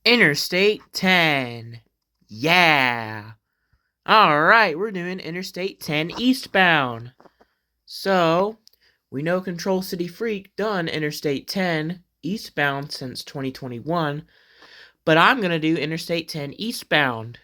Interstate 10. Yeah. Alright, we're doing Interstate 10 eastbound. So, we know Control City Freak done Interstate 10 eastbound since 2021, but I'm going to do Interstate 10 eastbound.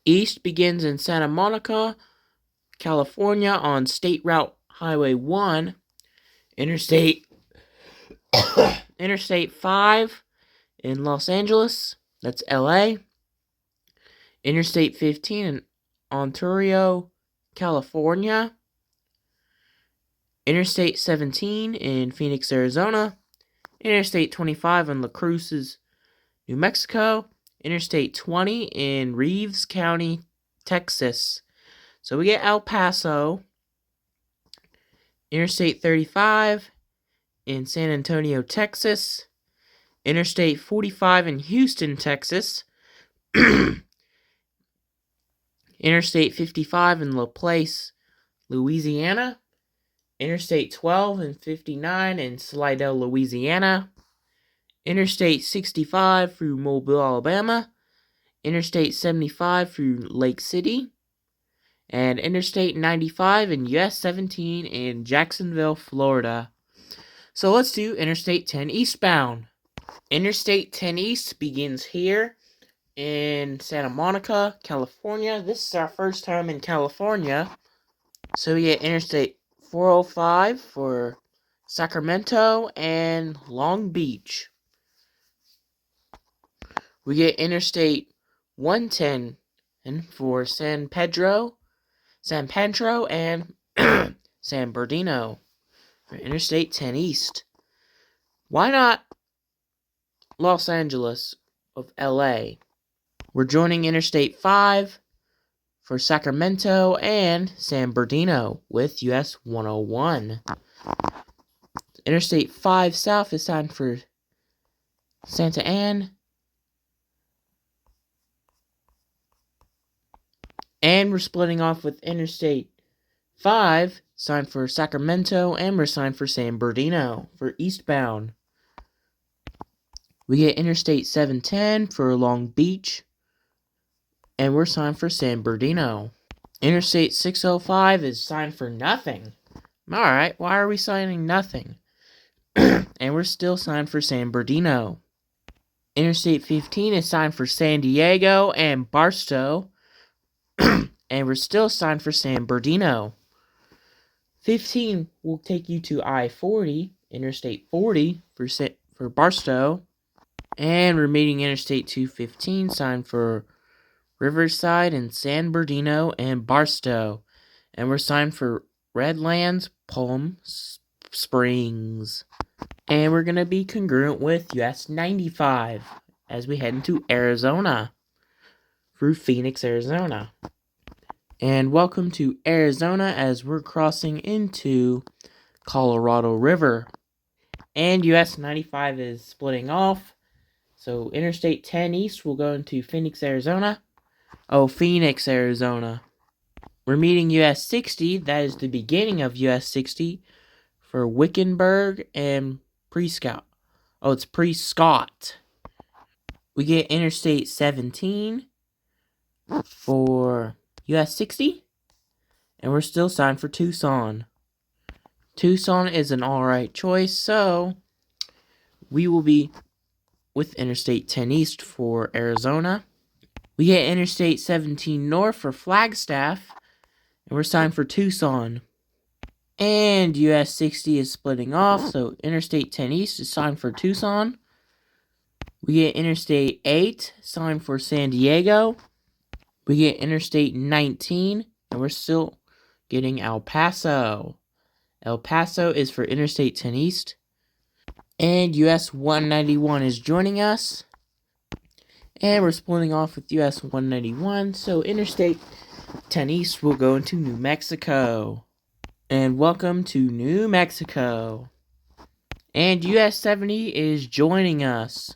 East begins in Santa Monica, California on State Route Highway 1, Interstate Interstate 5 in Los Angeles, that's LA. Interstate 15 in Ontario, California. Interstate 17 in Phoenix, Arizona. Interstate 25 in La Cruces, New Mexico. Interstate 20 in Reeves County, Texas. So we get El Paso. Interstate 35 in San Antonio, Texas. Interstate 45 in Houston, Texas. Interstate 55 in La Place, Louisiana. Interstate 12 and 59 in Slidell, Louisiana. Interstate 65 through Mobile, Alabama. Interstate 75 through Lake City. And Interstate 95 and US 17 in Jacksonville, Florida. So let's do Interstate 10 eastbound. Interstate 10 East begins here in Santa Monica, California. This is our first time in California. So we get Interstate 405 for Sacramento and Long Beach. We get Interstate 110 for San Pedro, and San Bernardino for Interstate 10 East. Why not Los Angeles of LA? We're joining Interstate 5 for Sacramento and San Bernardino with US 101. Interstate 5 South is signed for Santa Ana. And we're splitting off with Interstate 5, signed for Sacramento, and we're signed for San Bernardino for eastbound. We get Interstate 710 for Long Beach, and we're signed for San Bernardino. Interstate 605 is signed for nothing. Alright, why are we signing nothing? And we're still signed for San Bernardino. Interstate 15 is signed for San Diego and Barstow. And we're still signed for San Bernardino. 15 will take you to I-40, Interstate 40 for Barstow. And we're meeting Interstate 215, signed for Riverside and San Bernardino and Barstow. And we're signed for Redlands, Palm Springs. And we're going to be congruent with US 95 as we head into Arizona through Phoenix, Arizona. And welcome to Arizona as we're crossing into Colorado River. And US 95 is splitting off. So Interstate 10 East will go into Phoenix, Arizona. Phoenix, Arizona. We're meeting US 60. That is the beginning of US 60 for Wickenburg and Prescott. It's Prescott. We get Interstate 17 for US 60. And we're still signed for Tucson. Tucson is an alright choice, so we will be with Interstate 10 East for Arizona. We get Interstate 17 North for Flagstaff, and we're signed for Tucson. And US 60 is splitting off, so Interstate 10 East is signed for Tucson. We get Interstate 8 signed for San Diego. We get Interstate 19, and we're still getting El Paso. El Paso is for Interstate 10 East. And US 191 is joining us. And we're splitting off with US 191, so Interstate 10 East will go into New Mexico. And welcome to New Mexico. And US 70 is joining us.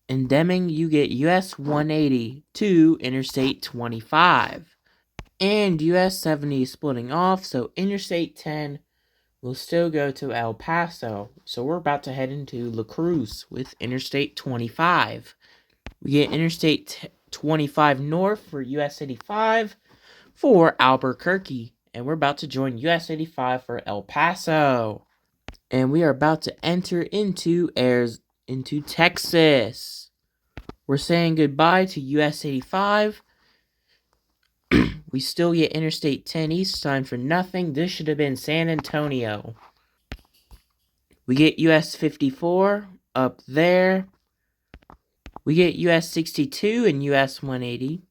In Deming, you get US 180 to Interstate 25. And US 70 is splitting off, so Interstate 10 we'll still go to El Paso. So we're about to head into La Cruz with Interstate 25. We get Interstate 25 North for US 85 for Albuquerque. And we're about to join US 85 for El Paso. And we are about to enter into Texas. We're saying goodbye to US 85. We still get Interstate 10 East, signed for nothing. This should have been San Antonio. We get US 54 up there. We get US 62 and US 180.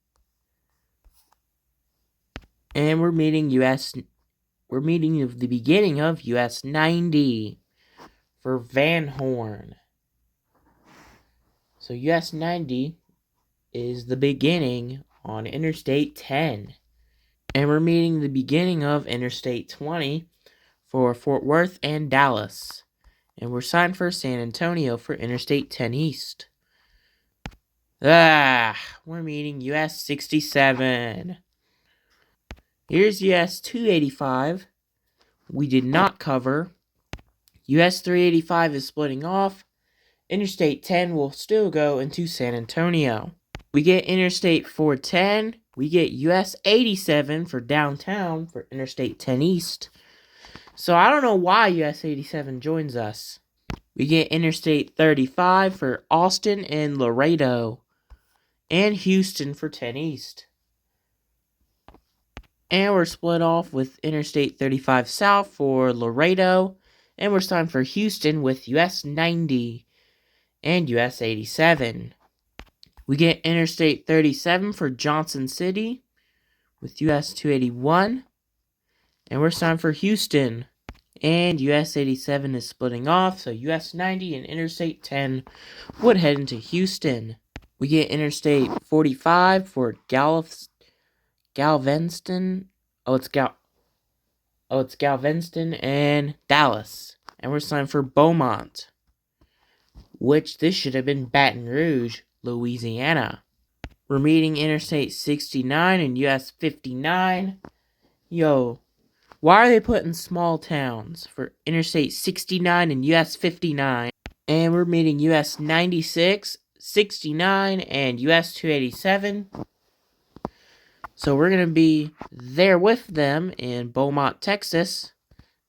And we're meeting the beginning of US 90 for Van Horn. So US 90 is the beginning on Interstate 10. And we're meeting the beginning of Interstate 20 for Fort Worth and Dallas. And we're signed for San Antonio for Interstate 10 East. We're meeting US 67. Here's US 285. We did not cover. US 385 is splitting off. Interstate 10 will still go into San Antonio. We get Interstate 410. We get US 87 for downtown for Interstate 10 East. So I don't know why US 87 joins us. We get Interstate 35 for Austin and Laredo. And Houston for 10 East. And we're split off with Interstate 35 South for Laredo. And we're signed for Houston with US 90 and US 87. We get Interstate 37 for Johnson City with US 281. And we're signed for Houston. And US 87 is splitting off, so US 90 and Interstate 10 would head into Houston. We get Interstate 45 for Galveston. It's Galveston and Dallas. And we're signed for Beaumont, which this should have been Baton Rouge, Louisiana. We're meeting Interstate 69 and US 59. Yo, why are they putting small towns for Interstate 69 and US 59? And we're meeting US 96, 69, and US 287. So we're going to be there with them in Beaumont, Texas.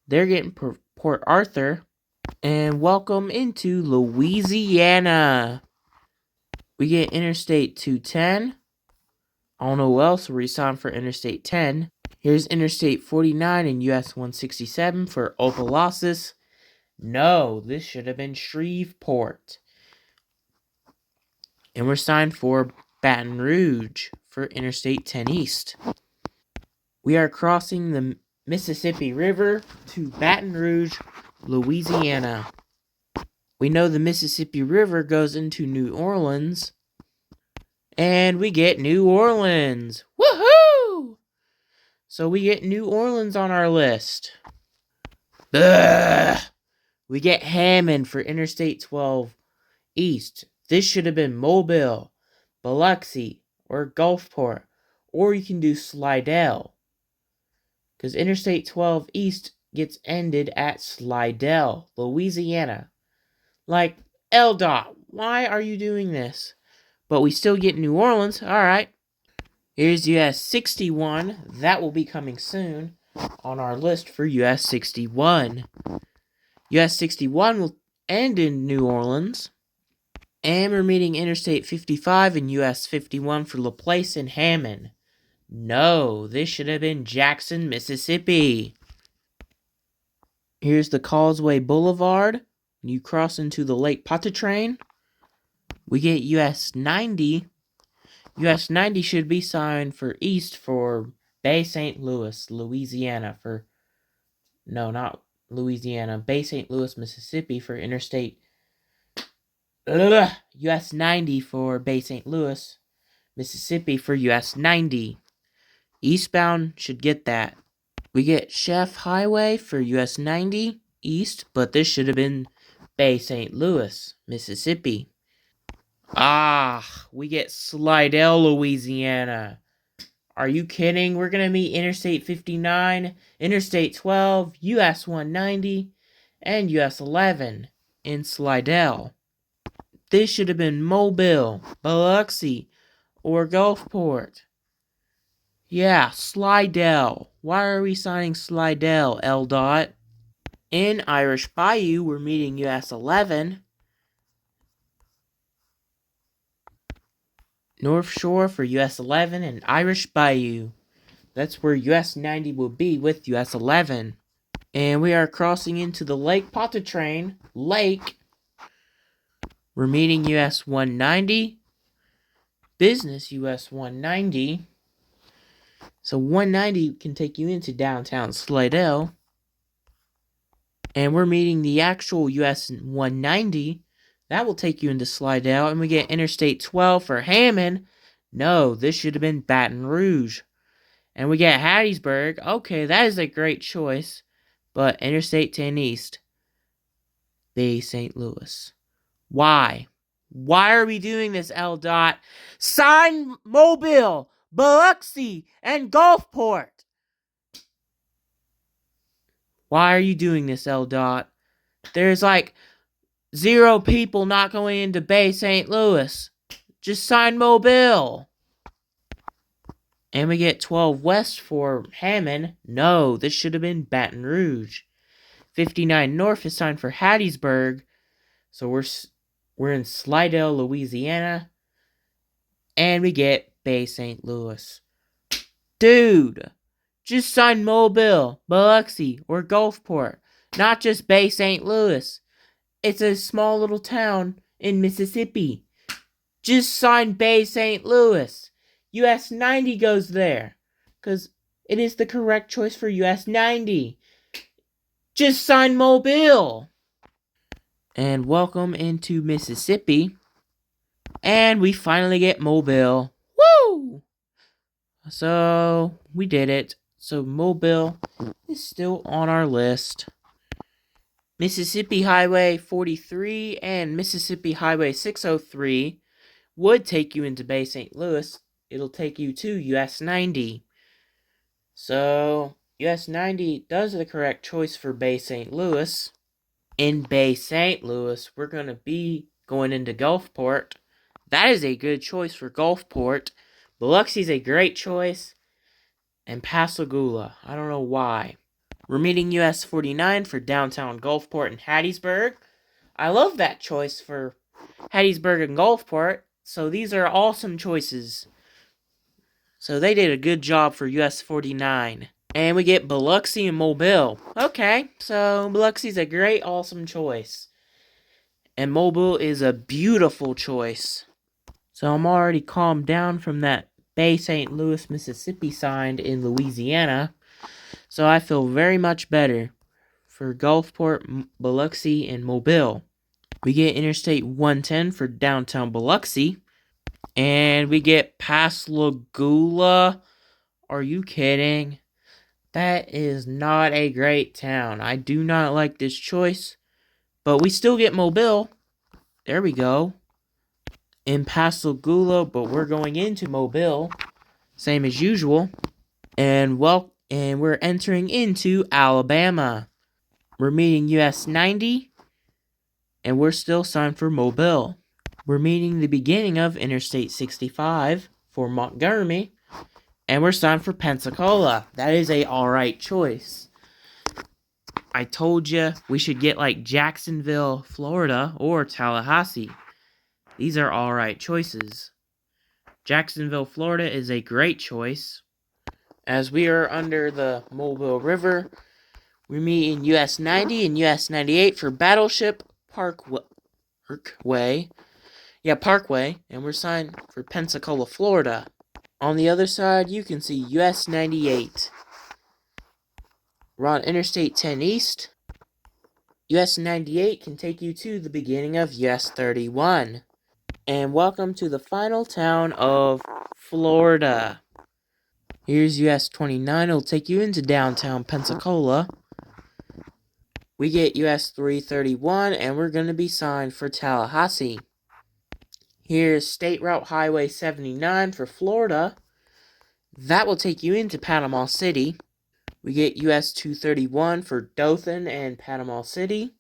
They're getting Port Arthur. And welcome into Louisiana. We get Interstate 210. I don't know who else will resign for Interstate 10. Here's Interstate 49 and US 167 for Opelousas. No, this should have been Shreveport. And we're signed for Baton Rouge for Interstate 10 East. We are crossing the Mississippi River to Baton Rouge, Louisiana. We know the Mississippi River goes into New Orleans. And we get New Orleans. Woohoo! So we get New Orleans on our list. Ugh. We get Hammond for Interstate 12 East. This should have been Mobile, Biloxi, or Gulfport. Or you can do Slidell. Because Interstate 12 East gets ended at Slidell, Louisiana. Like, LDOT, why are you doing this? But we still get New Orleans. Alright. Here's US 61. That will be coming soon on our list for US 61. US 61 will end in New Orleans. And we're meeting Interstate 55 and US 51 for LaPlace and Hammond. No, this should have been Jackson, Mississippi. Here's the Causeway Boulevard. When you cross into the Lake Pontchartrain, we get US 90. US 90 should be signed for East for Bay St. Louis, Louisiana for... No, not Louisiana. Bay St. Louis, Mississippi for Interstate... US 90 for Bay St. Louis, Mississippi for US 90. Eastbound should get that. We get Chef Highway for US 90 East, but this should have been Bay St. Louis, Mississippi. We get Slidell, Louisiana. Are you kidding? We're going to meet Interstate 59, Interstate 12, US 190, and US 11 in Slidell. This should have been Mobile, Biloxi, or Gulfport. Yeah, Slidell. Why are we signing Slidell, L. Dot? In Irish Bayou, we're meeting US 11. North Shore for US 11 and Irish Bayou. That's where US 90 will be with US 11. And we are crossing into the Lake Pontchartrain Lake. We're meeting US 190. Business US 190. So 190 can take you into downtown Slidell. And we're meeting the actual US 190. That will take you into Slidell. And we get Interstate 12 for Hammond. No, this should have been Baton Rouge. And we get Hattiesburg. Okay, that is a great choice. But Interstate 10 East. Bay St. Louis. Why? Why are we doing this, L. Dot? Sign Mobile, Biloxi, and Gulfport. Why are you doing this, L. Dot? There's like 0 people not going into Bay St. Louis. Just sign Mobile. And we get 12 West for Hammond. No, this should have been Baton Rouge. 59 North is signed for Hattiesburg. So we're in Slidell, Louisiana. And we get Bay St. Louis. Dude, just sign Mobile, Biloxi, or Gulfport. Not just Bay St. Louis. It's a small little town in Mississippi. Just sign Bay St. Louis. US 90 goes there. Because it is the correct choice for US 90. Just sign Mobile. And welcome into Mississippi. And we finally get Mobile. Woo! So, we did it. So, Mobile is still on our list. Mississippi Highway 43 and Mississippi Highway 603 would take you into Bay St. Louis. It'll take you to US 90. So, US 90 does the correct choice for Bay St. Louis. In Bay St. Louis, we're going to be going into Gulfport. That is a good choice for Gulfport. Biloxi's a great choice. And Pascagoula. I don't know why. We're meeting US 49 for downtown Gulfport and Hattiesburg. I love that choice for Hattiesburg and Gulfport. So these are awesome choices. So they did a good job for US 49. And we get Biloxi and Mobile. Okay, so Biloxi's a great, awesome choice. And Mobile is a beautiful choice. So I'm already calmed down from that Bay St. Louis, Mississippi signed in Louisiana. So I feel very much better for Gulfport, Biloxi, and Mobile. We get Interstate 110 for downtown Biloxi. And we get Pascagoula. Are you kidding? That is not a great town. I do not like this choice. But we still get Mobile. There we go. In Pascagoula, but we're going into Mobile. Same as usual. And we're entering into Alabama. We're meeting US 90. And we're still signed for Mobile. We're meeting the beginning of Interstate 65 for Montgomery. And we're signed for Pensacola. That is a alright choice. I told you we should get like Jacksonville, Florida, or Tallahassee. These are alright choices. Jacksonville, Florida is a great choice. As we are under the Mobile River, we meet in US 90 and US 98 for Battleship Parkway. Parkway, and we're signed for Pensacola, Florida. On the other side, you can see US 98. We're on Interstate 10 East. US 98 can take you to the beginning of US 31. And welcome to the final town of Florida. Here's US 29. It'll take you into downtown Pensacola. We get US 331, and we're going to be signed for Tallahassee. Here's State Route Highway 79 for Florida. That will take you into Panama City. We get US 231 for Dothan and Panama City.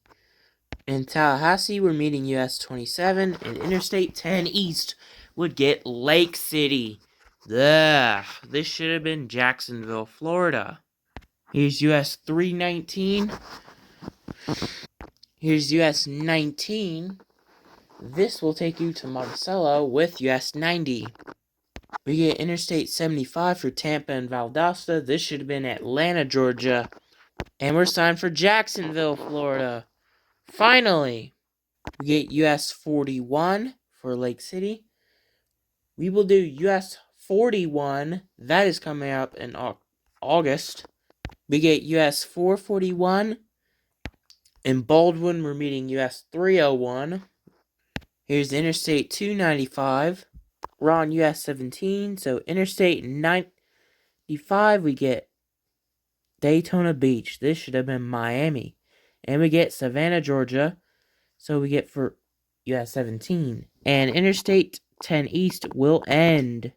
In Tallahassee, we're meeting US 27, and Interstate 10 East would get Lake City. Ugh, this should have been Jacksonville, Florida. Here's US 319. Here's US 19. This will take you to Monticello with US 90. We get Interstate 75 for Tampa and Valdosta. This should have been Atlanta, Georgia. And we're signed for Jacksonville, Florida. Finally, we get US 41 for Lake City. We will do US 41. That is coming up in August. We get US 441. In Baldwin, we're meeting US 301. Here's Interstate 295. We're on US 17. So Interstate 95, we get Daytona Beach. This should have been Miami. And we get Savannah, Georgia. So we get for US 17. And Interstate 10 East will end.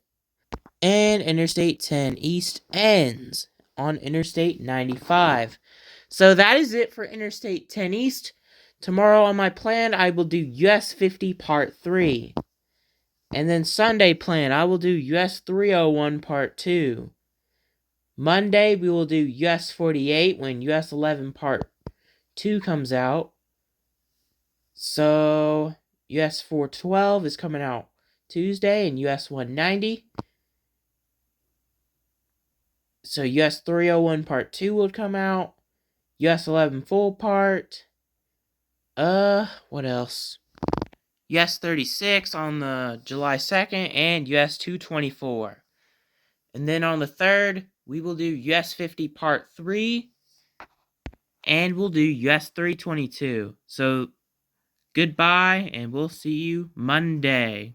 And Interstate 10 East ends on Interstate 95. So that is it for Interstate 10 East. Tomorrow on my plan, I will do US 50 Part 3. And then Sunday plan, I will do US 301 Part 2. Monday, we will do US 48 when US 11 Part 2 comes out. So, US 412 is coming out Tuesday, and US 190. So, US 301 Part 2 will come out. US 11 full part. What else? US 36 on the July 2nd, and US 224. And then on the 3rd, we will do US 50 Part 3, and we'll do US 322. So, goodbye, and we'll see you Monday.